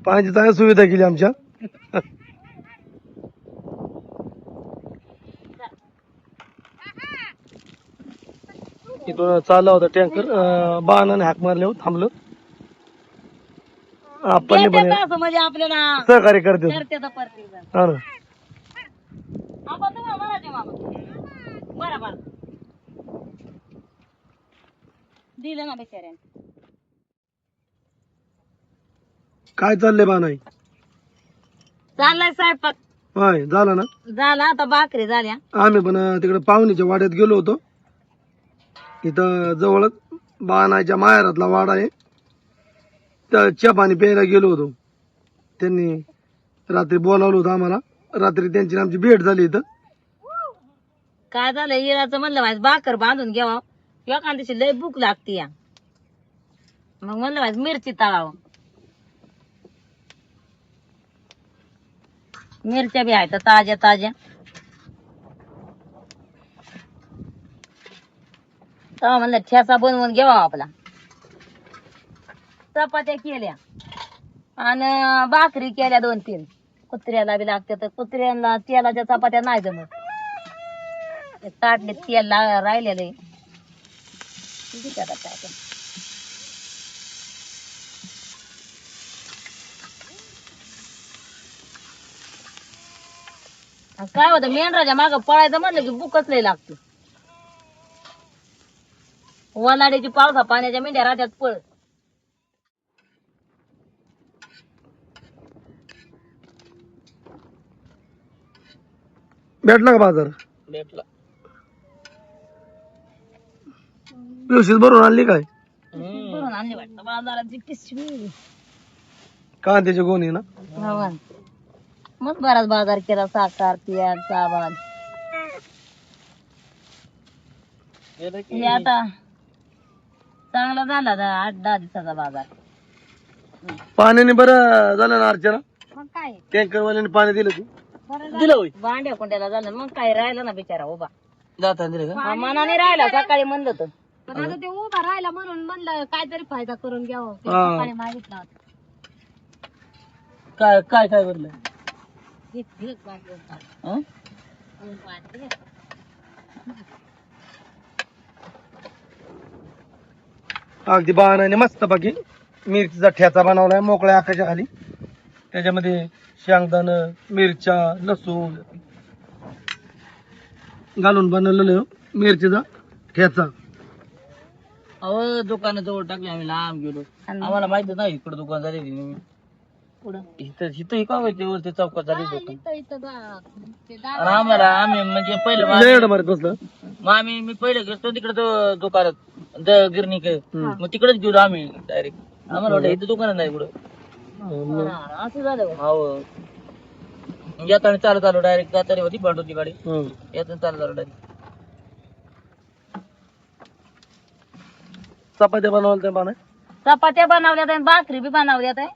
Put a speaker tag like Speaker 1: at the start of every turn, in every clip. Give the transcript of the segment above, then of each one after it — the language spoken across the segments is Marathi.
Speaker 1: पाण्याची चांगली सुविधा केली आमच्या. इथून चालला होता टँकर, बाणाने हाक मारल्यावर थांबलं. आपण
Speaker 2: देते का असं म्हणजे आपल्याला
Speaker 1: सहकार्य करते.
Speaker 2: करते तर प्रत्येक जण.
Speaker 1: हा ना.
Speaker 2: आपण तुम्हाला म्हणायचे मामा बरोबर दिलं ना बिचाऱ्याने.
Speaker 1: काय चाललंय बाणाई?
Speaker 2: चाललाय स्वयंपाक
Speaker 1: होय, झाला ना.
Speaker 2: झाला आता भाकरी झाल्या.
Speaker 1: आम्ही पण तिकडे पाहुणीच्या वाड्यात गेलो होतो. इथं जवळच बाणाईच्या माहेरातला वाडा आहे, त्या चहा पाणी प्यायला गेलो होतो. त्यांनी रात्री बोलावलं होतं आम्हाला. रात्री त्यांची आमची भेट झाली इथं.
Speaker 2: काय झालं हिराचं म्हणलं माझी भाकर बांधून घ्यावा, एखाद्या दिवशी लय भूक लागते या. मग म्हणलं माझी मिरची तळावं. मिरच्या बी आहेत ताज्या ताज्या. तेव्हा म्हणलं ठेसा बनवून घ्यावा आपला. चपात्या केल्या आणि भाकरी केल्या 2-3. कुत्र्याला बी लागते तर कुत्र्याला तेलाच्या चपात्या नाही जमत. ताटले तेल राहिलेले. काय होतं मेंढराच्या मागं पळायचं म्हणलं की भूकच लय लागते. वलाडीची पावसा पाण्याच्या मेंढ्या राहत्यात पळ.
Speaker 1: भेटला का बाजार?
Speaker 2: भेटला.
Speaker 1: पिवशीत भरून आणली काय?
Speaker 2: भरून आणली वाटतं बाजाराची पिशवी.
Speaker 1: कांद्याचे गोणी ना.
Speaker 2: हो. मग बराच बाजार केला. साखर तेल साबण. हे आता चांगला झाला 8-10 दिवसाचा बाजार.
Speaker 1: पाण्याने बरं झालं ना अर्चना.
Speaker 2: मग काय
Speaker 1: टँकर वाल्याने पाणी दिलं की
Speaker 2: दिलं होय. भांड्या कुंड्याला झालं मग काय राहिलं ना बिचारा उभा.
Speaker 1: जाता दिलं का?
Speaker 2: मनाने राहिला सकाळी म्हणलं तर. पण आता ते उभा राहिला म्हणून म्हणलं काहीतरी फायदा करून घ्यावं. सकाळी मागितला होता.
Speaker 1: काय काय काय भरलं? अगदी बाणाने मस्त बाकी मिरचीचा ठेचा बनवलाय मोकळ्या आकाशाच्या खाली. त्याच्यामध्ये शेंगदाणं, मिरच्या, लसूण घालून बनवलेलं मिरचीचा ठेचा.
Speaker 2: अहो दुकानाजवळ टाकले आम्ही लांब गेलो. आम्हाला माहिती नाही इकडे दुकान झालेली. इथं इथं का होते वरती चौकात झाली दुकान. आम्हाला आम्ही म्हणजे पहिलं
Speaker 1: मारत बसलं.
Speaker 2: मग मी पहिले गेलो तिकडे दुकानात गिरणी मग तिकडेच गेलो आम्ही डायरेक्ट. आम्हाला वाटलं इथं दुकान नाही कुठं. असं झालं. हो येताना चालत आलो डायरेक्ट. जाताना होती पाठवती गाडी. येताना चालत आलो डायरेक्ट.
Speaker 1: चपात्या बनवल्या बाणा.
Speaker 2: चपात्या बनवल्यात आणि भाकरी बी बनवल्यात आहे.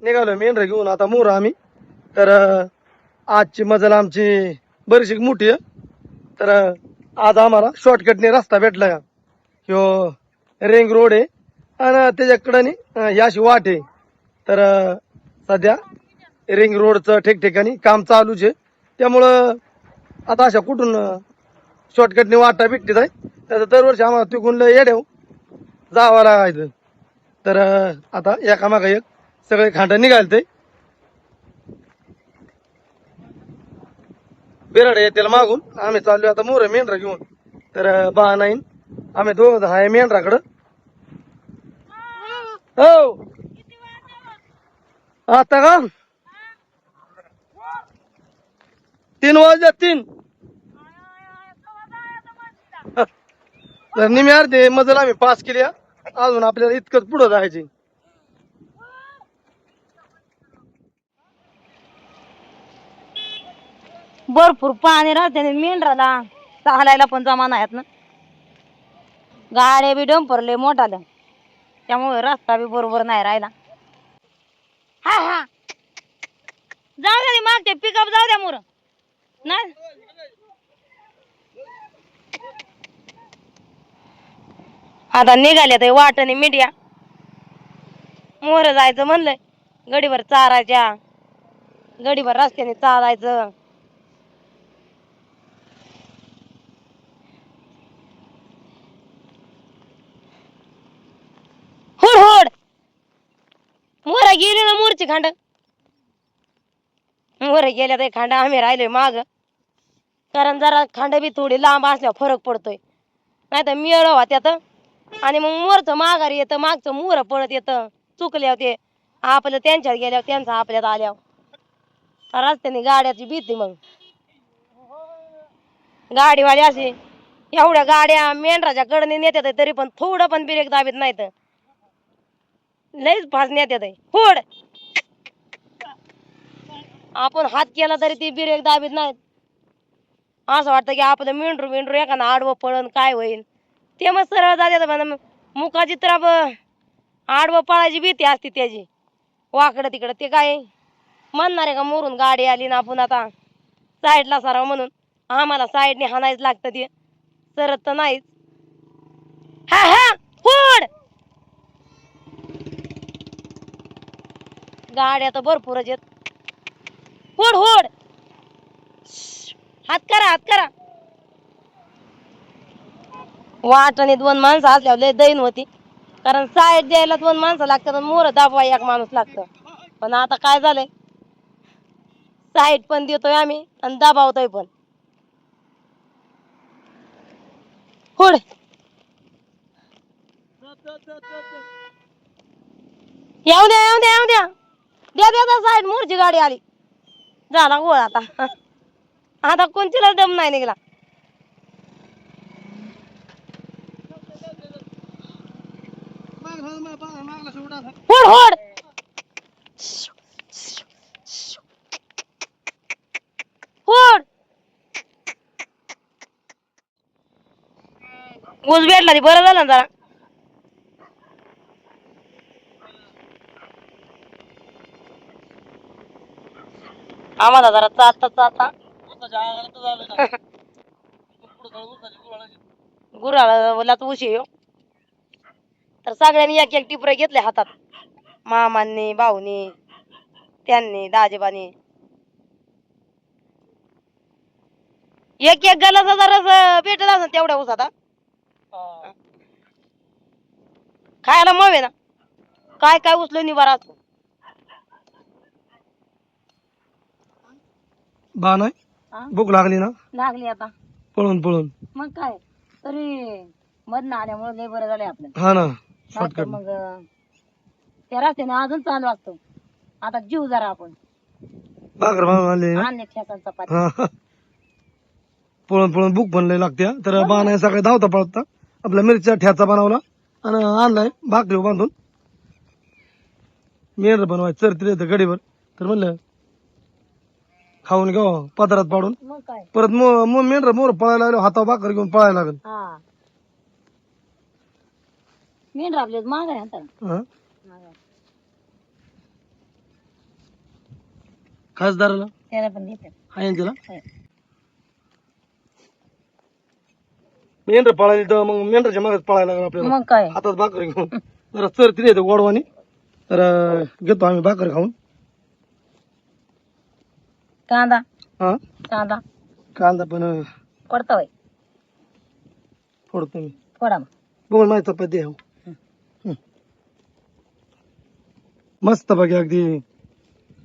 Speaker 1: निघालो मेंढर घेऊन आता मोर आम्ही. तर आजची मजल आमची बरीचशी मोठी आहे. तर आज आम्हाला शॉर्टकटने रस्ता भेटला का. ह्यो रिंग रोड आहे आणि त्याच्याकडे ही अशी वाट आहे. तर सध्या रिंग रोडचं ठिकठिकाणी काम चालूच आहे. त्यामुळं आता अशा कुठून शॉर्टकटने वाटा भेटत आहे. तर दरवर्षी आम्हाला तिकून येड्याव जावं लागायचं. तर आता एकामागं एक सगळे खांड निघालते. बिराड येतील मागून. आम्ही चाललोय आता मोर मेंढरा घेऊन. तर बा नाही आम्ही दोघ आहे मेंढराकडं. हो आता का 3 वाजल्या 3. तर निम्या अर्धे मजल आम्ही पास केल्या. अजून आपल्याला इतकंच पुढं जायचे.
Speaker 2: भरपूर पाणी राहते आणि मेंढराला चालायला पण जमा नाहीत ना.
Speaker 3: गाड्या बी डंपरले मोठाले त्यामुळे रस्ता बी बरोबर नाही राहिला. हा हा जाऊ द्या मागते पिकअप जाऊ द्या मोर ना. आता निघाले तर वाटणी मीडिया मोर जायचं म्हणलंय गडीवर चारायच्या गडीवर रस्त्याने चालायचं. हुड हुड मोर गेली ना मोरची खांड मोर गेल्या ते खांड आम्ही राहिलोय माग कारण जरा खांड बी थोडी लांब असल्यावर फरक पडतोय नाही तर मेळ त्यात आणि मग मोरचं माघारी येतं मागचं मोर पळत येतं चुकल्यावर ते आपलं त्यांच्यात गेल्यावर त्यांचं आपल्यात आल्यावर रस्त्याने गाड्याची भीती. मग गाडीवाले असे एवढ्या गाड्या मेंढराच्या कडने नेत्यात तरी पण थोडं पण ब्रेक दाबीत नाहीत लईच फास्ट नेत्यात होड. आपण हात केला तरी ती ब्रेक दाबीत नाहीत. असं वाटतं की आपलं मेंढरू मेंढरू एखादं आडवं पळण काय होईल ते मग सरळ जाते मुखाची तर आडवं पळायची भीती असते त्याची वाकडं तिकडं ते काय म्हणणार आहे का मोरून गाडी आली ना आपण आता साईडला सारावं म्हणून आम्हाला साईडने हाणायच लागतं ते सरत तर नाहीच. हा हा होड गाड्या तर भरपूरच येत होड होड हात करा हात करा. वाटणे 2 माणसं असल्यावर लय दैन होती कारण साईड द्यायला 2 माणसं लागतात मोर दाबवा एक माणूस लागतं. पण आता काय झालंय साईड पण देतोय आम्ही आणि दाबावतोय पण. होड येऊ द्या येऊ द्या येऊ द्या द्या द्या साईड मोरची गाडी आली झाला गोळ आता आता कोणतीला दम नाही निघला. होड होड होड ऊस भेटला ती बरं झालं ना जरा. आम्हाला जरा चालता चालता गुराळाच ऊस येऊ तर सगळ्यांनी एक एक टिपर घेतले हातात मामांनी भाऊनी त्यांनी दाजीबानी एक एक गलाचा जरा भेटत असं तेवढ्या ऊस आता खायला मवे ना काय काय उचलो निवारा असतो.
Speaker 1: बा नाही भूक लागली ना
Speaker 3: लागली आता
Speaker 1: पळून पळून
Speaker 3: मग काय तरी मधन आल्यामुळे लय बरं झालंय आपलं.
Speaker 1: हा ना
Speaker 3: नाहीतर
Speaker 1: शॉर्टकट
Speaker 3: मग त्या रस्त्याने अजून चालू असतो. आता जीव जरा आपण
Speaker 1: भाकर भाव आले ना
Speaker 3: आणले ठेचा चपाती
Speaker 1: हा पळून पळून भूक पण लय लागते तर बा नाही सकाळी धावता पळता आपला मिरच्या ठ्याचा बनवला आणि आणलाय भाकरी बांधून मेंढर बनवायचं चरती येतं गडीवर तर म्हणलं खाऊन घ्यावं पदारात पाडून
Speaker 3: मग काय
Speaker 1: परत मेंढर मोर पळायला लागलो हातावर भाकर घेऊन पळायला लागल.
Speaker 3: हा मेंढर आपले माग आहे आता
Speaker 1: हा खासदाराला
Speaker 3: त्याला पण देते
Speaker 1: आहे ना त्याला मेंढर पळाली तर मग मेंढरच्या मागच पळायला लागलं आपल्याला
Speaker 3: मग काय
Speaker 1: हातात भाकर घेऊन जरा चरती येतं गोडवानी तर घेतो आम्ही भाकर खाऊन.
Speaker 3: कांदा
Speaker 1: हा
Speaker 3: कांदा
Speaker 1: कांदा पण
Speaker 3: पडतोय
Speaker 1: फोडतो मी
Speaker 3: फोडा मग
Speaker 1: बघून माझी चपाती आहे मस्त बघ अगदी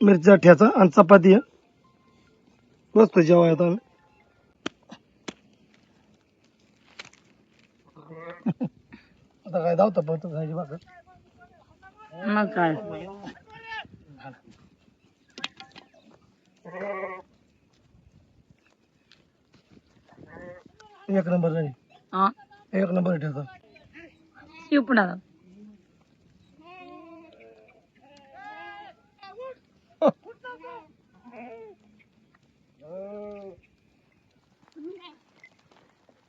Speaker 1: मिरच्या ठ्याचा आणि चपाती आहे मस्त जेवाय आता आता काय धावता पळतो खायची भाकर
Speaker 3: मग काय
Speaker 1: एक नंबर झाली
Speaker 3: हा
Speaker 1: एक नंबर ठेचा
Speaker 3: शिवपुणा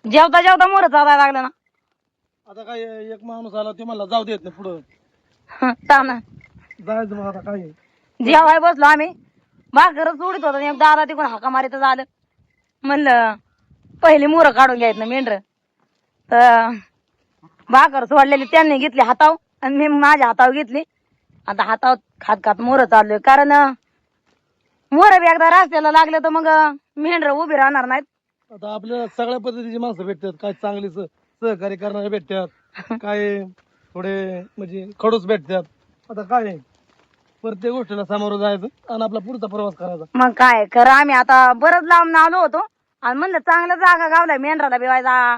Speaker 3: जेवता जेवता मोर चालायला लागला ना
Speaker 1: आता काय एक माणूस आला ते मला जाऊ देत नाही पुढं
Speaker 3: ताना
Speaker 1: जायचं मग आता काय
Speaker 3: जेवाय बसलो आम्ही भाकरच सोडित होता एक दादा तिकडून हाका मारित झालं म्हणलं पहिली मोरं काढून घ्यायत ना मेंढर तर भाकर सोडलेली त्यांनी घेतली हाताव आणि मी माझ्या हातावर घेतली आता हातावर खात खात मोरं चाललोय कारण मोरं बी एकदा रस्त्याला लागले तर मग मेंढर उभी राहणार नाहीत
Speaker 1: आता आपल्याला सगळ्या पद्धतीची माणसं भेटतात काय चांगली सहकार्य करणारे भेटतात काय थोडे म्हणजे खडूस भेटतात आता काय प्रत्येक गोष्टीला सामोरं जायचं आणि आपला पुढचा प्रवास करायचा
Speaker 3: मग काय खरं आम्ही आता बरंच लांब आलो होतो आणि म्हणलं चांगलं जागा गावलाय मेंढराला बिवायचा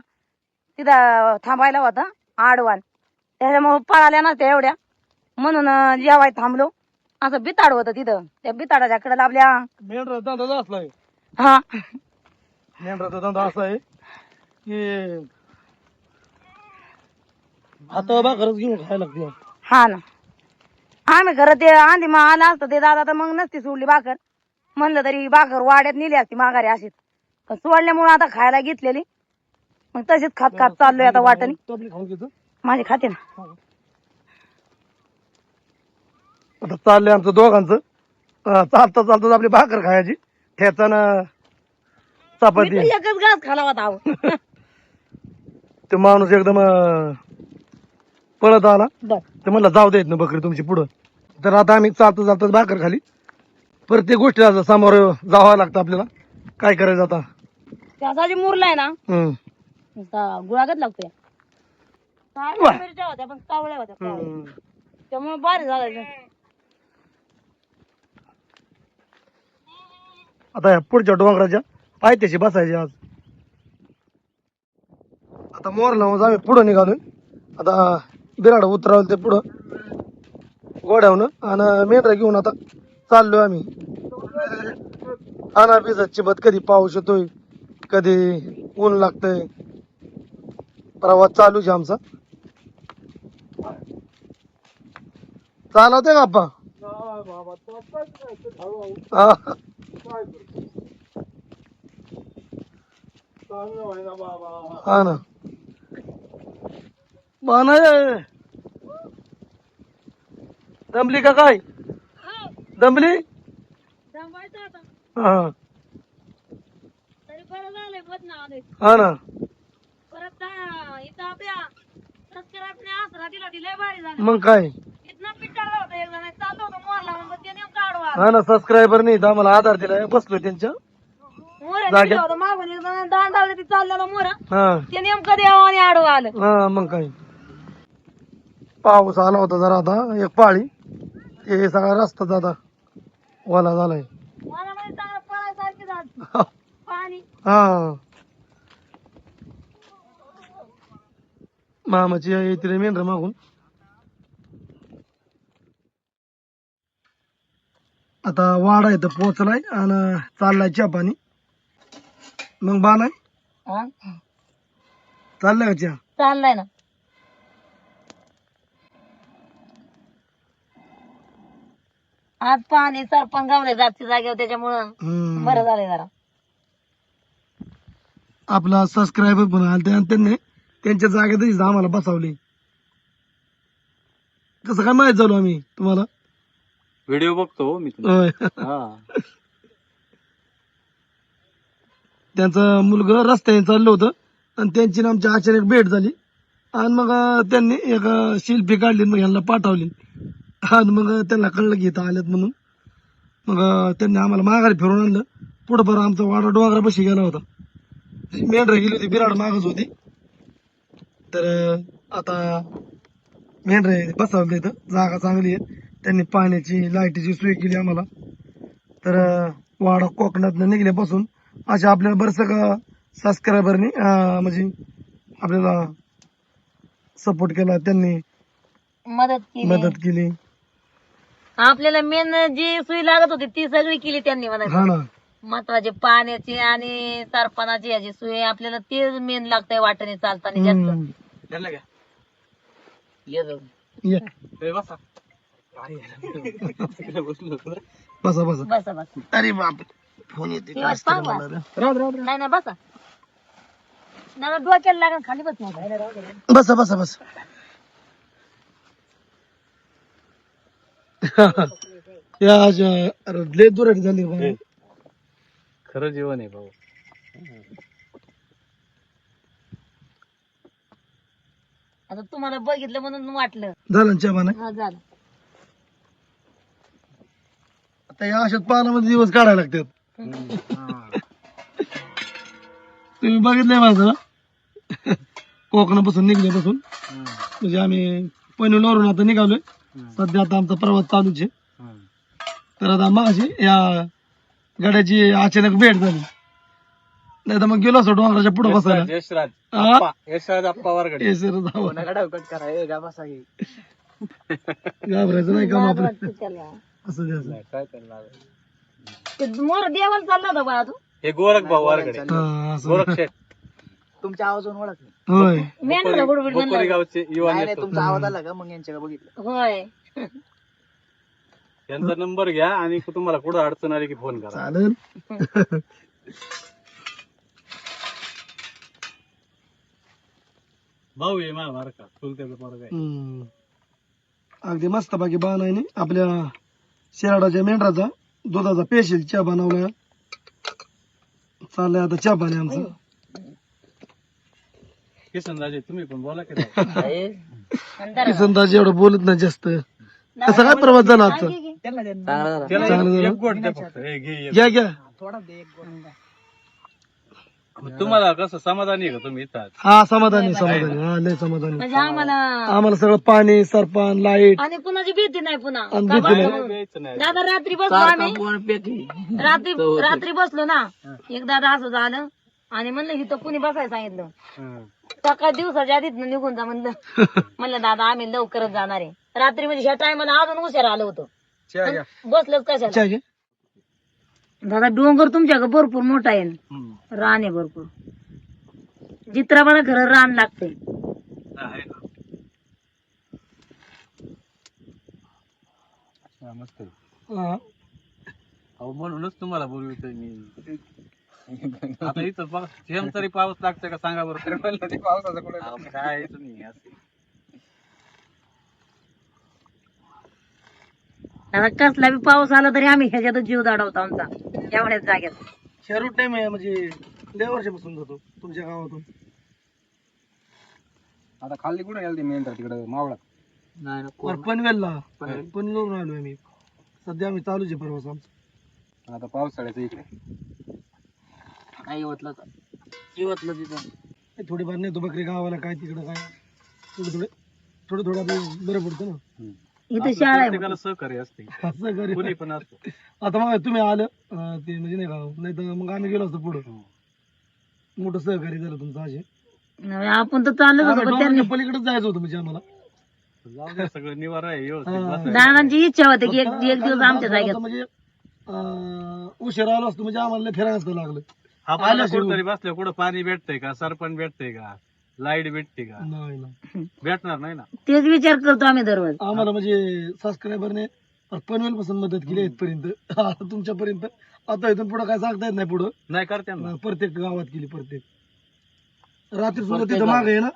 Speaker 3: तिथं थांबायला होतं आडवान त्याच्यामुळे पळाल्या नसत्या एवढ्या म्हणून जेवाय थांबलो असं बिताड होतं तिथं त्या बिताडाच्या कडे आपल्या
Speaker 1: मेंढराचा धंदा असला आहे
Speaker 3: हा
Speaker 1: मेंढराचा धंदा असा आहे की हातावर भाकरच घेऊन खायला लागते
Speaker 3: हा ना आम्ही खरं ते आंधी मग आला असतं ते दादा तर मग नसती सोडली भाकर म्हणलं तरी भाकर वाड्यात नेली असती माघारी अशीच पण सोडल्यामुळे आता खायला घेतलेली मग तशीच खात खात चाललोय आता वाटणी
Speaker 1: टोपली खाऊन घेतो
Speaker 3: माझी खाते ना
Speaker 1: आता चाललंय आमचं दोघांचं चालता चालताच आपली भाकर खायची ठेचानं
Speaker 3: मी
Speaker 1: चपाती
Speaker 3: तर एकच घास खाला होता अहो.
Speaker 1: ते माणूस एकदम पळत आला
Speaker 3: बर
Speaker 1: ते म्हणलं जाऊ देत ना बकरी तुमची पुढं तर आता आम्ही चालता चालताच भाकर खाली प्रत्येक गोष्टीला समोर जावं लागतं आपल्याला काय करायचं आता
Speaker 3: त्याचा जी मुरला आहे ना गुळागत लागतोय मिरच्या होत्या पण कावळ्या होत्या कावळ्या. त्यामुळे भारी झालं
Speaker 1: आता ह्या पुढच्या डोंगराच्या पायथ्याशी बसायची आज आता मोरला मग आम्ही पुढं निघालोय आता बिराड उतरावलं ते पुढं गोड्यावनं आणि मेंढरा घेऊन आता चाललोय आम्ही आणा भिजत चिबत कधी पाऊस येतोय कधी ऊन लागतंय प्रवास चालूच आहे आमचा चालवते का आप्पा हा. हा ना बाना दमली का काय दमली हा
Speaker 3: तरी बरं झालंय बद ना आले
Speaker 1: हा ना
Speaker 3: परत इथं आपल्या सबस्क्राईब आसरा दिला लय भारी झालं
Speaker 1: मग काय
Speaker 3: इथनं पिटाळलं होतं एकदा नाही चाललं होतं मोरला मग ते नेमकं आडवा
Speaker 1: हा ना सबस्क्रायबर नाही आम्हाला आधार दिलाय बसलोय त्यांच्या
Speaker 3: मोर निघलं होतं मागून एकदा दांड लावले ते चाललेलं मोर
Speaker 1: हा
Speaker 3: ते नेमकं देवाने आडवं आलं
Speaker 1: हा मग काय पाऊस आला होता जरा आता एक पाळी ते सगळा रस्ता आता ओला झालाय
Speaker 3: मला म्हणजे चांगलं पळायसारखी झाली पाणी
Speaker 1: हा मामाची येतील मेंढर मागून आता वाडा इथं पोहोचलाय आणि चाललाय चहा पाणी मग बालाय
Speaker 3: हा?
Speaker 1: चाललाय का चहा
Speaker 3: चाललाय ना आज पाणी सरपण गावले जातच्या जागेवर त्याच्यामुळं बरं झालंय जरा
Speaker 1: आपला सबस्क्रायबर पण आले आणि त्यांनी त्यांच्या जागेतच आम्हाला बसवले कसं काय माहित झालो आम्ही तुम्हाला
Speaker 4: व्हिडिओ बघतो मी
Speaker 1: होय. त्यांचं मुलगा रस्त्याने चाललं होतं आणि त्यांची आणि आमची अचानक भेट झाली आणि मग त्यांनी एक शिल्पी काढली मग ह्यांना पाठवली आणि मग त्यांना कळलं की इथं आल्यात म्हणून मग त्यांनी आम्हाला माघारी फिरून आणलं पुढं बरं आमचा वाडा डोंगरापाशी गेला होता मेंढरा गेली होती बिराड मागच होती तर आता मेंढरा बसवलं इथं जागा चांगली आहे त्यांनी पाण्याची लाईटीची सोय केली आम्हाला तर वाडा कोकणातनं निघल्यापासून अशा आपल्याला बरंच सबस्क्रायबरनी म्हणजे आपल्याला सपोर्ट केला त्यांनी मदत केली
Speaker 3: आपल्याला मेन जी सुई लागत होती ती सगळी केली त्यांनी
Speaker 1: हा
Speaker 3: म्हणायचं
Speaker 1: ना
Speaker 3: महत्वाची पाण्याची आणि सरपणाची याची सोय आपल्याला ते मेन लागतंय वाटेने चालताना जास्त
Speaker 4: त्यांना घ्या
Speaker 3: ये जाऊ.
Speaker 1: ये.
Speaker 4: बसा
Speaker 1: बसा बसा
Speaker 3: बसा बसा
Speaker 1: अरे बाप फोन येते
Speaker 3: दिवस पाहू
Speaker 1: राहू
Speaker 3: नाही नाही बसा दादा डोक्याला लागून खाली बस नाही.
Speaker 1: बसा बसा बसा. या अरे लय दुराटी झाली बा.
Speaker 4: खरं जीवन आहे भाऊ.
Speaker 3: आता तुम्हाला बघितलं म्हणून वाटलं.
Speaker 1: झालं ना चहा पाणी?
Speaker 3: हा झालं.
Speaker 1: आता या अशात पाण्यामध्ये दिवस काढायला लागतात. तुम्ही बघितलंय माझं कोकणापासून निघल्यापासून म्हणजे आम्ही पनवेलवरून आता निघालोय. सध्या आता आमचा प्रवास चालूच आहे. तर आता मगाशी या गाड्याची अचानक भेट झाली, नाही तर मग गेलो असतो डोंगराच्या पुढे बसायला.
Speaker 4: यशराज
Speaker 1: हा?
Speaker 4: यशराज अप्पा वरगडे.
Speaker 1: हे सर जावं. घाबरायचं नाही काम आपलं. असं द्यायचं.
Speaker 4: काय करणार
Speaker 3: मोर देवाला चालला होता बा तू.
Speaker 4: हे गोरख भाऊ वरगडे.
Speaker 1: हा, असं.
Speaker 4: गोरख शेठ
Speaker 2: तुमच्या आवाजावरून ओळखलं.
Speaker 1: होय.
Speaker 3: मेंढरा गुडगुड
Speaker 4: बोकोरी
Speaker 3: म्हणला.
Speaker 4: गावचे युवा नेते.
Speaker 2: तुमचा आवाज आला का मग यांच्याकडे बघितलं.
Speaker 3: होय.
Speaker 4: यांचा नंबर घ्या आणि तुम्हाला कुठं अडचण आली की फोन करा.
Speaker 1: चालेल.
Speaker 4: भाऊ आहे मा बार का चुलत्याचा पोरगा आहे.
Speaker 1: हम्म. अगदी मस्त बाकी बाणाने आपल्या शेराडाच्या मेंढराचा दुधाचा पेशील चहा बनवला. चाललंय आता चहा पाणी आमचं.
Speaker 4: किसन राजे तुम्ही पण बोला की राव.
Speaker 1: किसनदाजी एवढं बोलत नाही जास्त. कसा काय प्रवास झाला आजचा?
Speaker 4: त्याला
Speaker 1: चांगलं
Speaker 4: एक
Speaker 1: झालं.
Speaker 4: गोट द्या फक्त. हे घे एक.
Speaker 1: घ्या घ्या.
Speaker 4: तुम्हाला कसं समाधानी आहे का तुम्ही इथं?
Speaker 1: हा समाधानी समाधानी. हा लय समाधानी.
Speaker 3: म्हणजे आम्हाला
Speaker 1: आम्हाला सगळं पाणी सरपण लाईट
Speaker 3: आणि कुणाची भीती नाही पुन्हा.
Speaker 1: आणि भीती नाही.
Speaker 4: द्यायचं नाही.
Speaker 3: दादा रात्री बसलो आम्ही. रात्री बसलो ना, एक दादा असं झालं आणि म्हणलं इथं कुणी बसायला सांगितलं.
Speaker 4: हं.
Speaker 3: सकाळ दिवसाच्या आधीच निघून जा म्हणलं. म्हणलं दादा आम्ही लवकरच जाणार आहे. रात्री म्हणजे ह्या टायमाला अजून उशीर आलं होतं.
Speaker 4: चहा घ्या.
Speaker 3: बसलोच कशाला.
Speaker 1: चहा घे.
Speaker 3: दादा डोंगर तुमच्याकडे भरपूर मोठा आहे.
Speaker 4: हं.
Speaker 3: रान आहे भरपूर. चित्राबाला खरं रान लागते.
Speaker 4: आहे ना. हा, मस्त आहे.
Speaker 1: हा.
Speaker 4: अहो म्हणूनच तुम्हाला बोलवतोय मी. आता इथं बघ थेंब तरी पाऊस लागतोय का सांगा बरं. पावसाचा कुठे काय तुम्ही असं.
Speaker 3: दादा कसला बी पाऊस आला तरी आम्ही ह्याच्यातच जीव दाडवतो आमचा एवढ्याच जाग्यात.
Speaker 1: ह्या रूट टाइम आहे म्हणजे लय वर्षापासून जातो तुमच्या गावातून.
Speaker 4: आता खाल्ली कुठे गेली मेंढर तिकडे मावळा?
Speaker 2: नाही
Speaker 1: बरं, पनवेलला पनवेलवरून आलोय आम्ही. सध्या आम्ही चालूच आहे प्रवास आमचा.
Speaker 4: आता पावसाळ्याचं इकडे
Speaker 2: नाही येवतलं तिथं.
Speaker 1: हे थोडीफार नेतो बकरी गावाला काय तिकडं काय थोडं थोडं आपलं बरं पडतं ना.
Speaker 3: इथे शाळा आहे.
Speaker 4: प्रत्येकाला सहकार्य असते
Speaker 1: असं घरी
Speaker 4: कुणी पण असतो.
Speaker 1: आता मग तुम्ही आलं ते म्हणजे नाही का, नाही तर मग आम्ही गेलो असतो पुढं. मोठं सहकार्य झालं तुमचं असे.
Speaker 3: आपण तर चाललो होतो पण त्यांनी
Speaker 1: पलीकडेच जायचं होतं म्हणजे आम्हाला.
Speaker 4: जाऊ दे सगळं निवारा आहे व्यवस्थित बसायचं.
Speaker 3: दादांची इच्छा होती की एक दिवस आमच्या जाग्यात.
Speaker 1: आता म्हणजे उशीर आलो असतो म्हणजे आम्हाला लय फिरायला असतं लागलं.
Speaker 4: आपल्याला कुठतरी बसल्या कुठं पाणी भेटतंय का, सरपण भेटतंय का, लाईट भेटते का?
Speaker 1: नाही ना.
Speaker 4: भेटणार नाही ना.
Speaker 3: तेच विचार करतो आम्ही दररोज.
Speaker 1: आम्हाला म्हणजे सबस्क्रायबरने पनवेल पासून मदत केली इथपर्यंत. आता तुमच्यापर्यंत आता इथून पुढे काय सांगता येत नाही. पुढं
Speaker 4: नाही करते ना.
Speaker 1: प्रत्येक गावात केली प्रत्येक. रात्री सुद्धा तिथं मागे आहे ना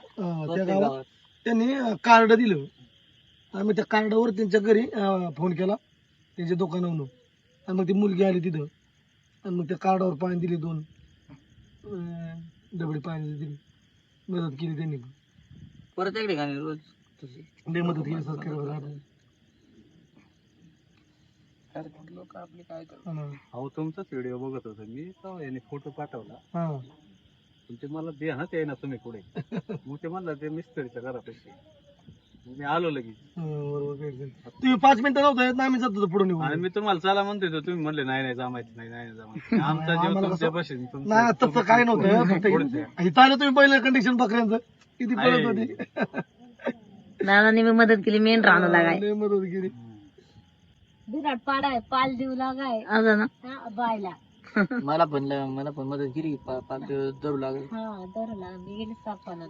Speaker 1: त्या गावात त्यांनी कार्ड दिलं. आम्ही त्या कार्डावर त्यांच्या घरी फोन केला त्यांच्या दुकानावरून. आणि मग ती मुलगी आली तिथं आणि मग त्या कार्डावर पाणी दिले 2 डबडी पाणी दिली. मदत केली त्यांनी.
Speaker 2: परत इकडे गाणी रोज तशी.
Speaker 1: लय मदत केली सबस्क्रायबर.
Speaker 2: लोक आपले काय करतात.
Speaker 4: अहो तुमचाच व्हिडिओ बघत होतो मी, तेव्हा याने फोटो पाठवला.
Speaker 1: हा.
Speaker 4: तुमचे मला ध्यानात आहे ना तुम्ही पुढे. मग ते म्हणलं ते मिस्त्रीच्या घरापाशी. मी आलो लगेच.
Speaker 1: बरोबर. तुम्ही 5 मिनिटं नव्हतं येत ना, आम्ही जात होतो पुढे
Speaker 4: आणि
Speaker 1: निघून.
Speaker 4: मी तुम्हाला चला म्हणतोय तर तुम्ही म्हणले नाही जमायचं नाही जमायचं. आमचा जीव
Speaker 1: आम्हाला
Speaker 4: तुमच्या
Speaker 1: कसं-
Speaker 4: पाशी.
Speaker 1: नाही तसं काय नव्हतं. फक्त इथं आलं तुम्ही पहिलं कंडिशन बकऱ्यांचं किती पडत होती.
Speaker 3: दादांनी मी मदत केली. मेन राहणं लागाय.
Speaker 1: लय मदत केली.
Speaker 3: बिराट पाडाय पाल देऊ लागाय असं ना बायला.
Speaker 2: मला पण मदत केली. पाच दिवस धरू लागेल.
Speaker 3: हा धरला मी गेली सापाला.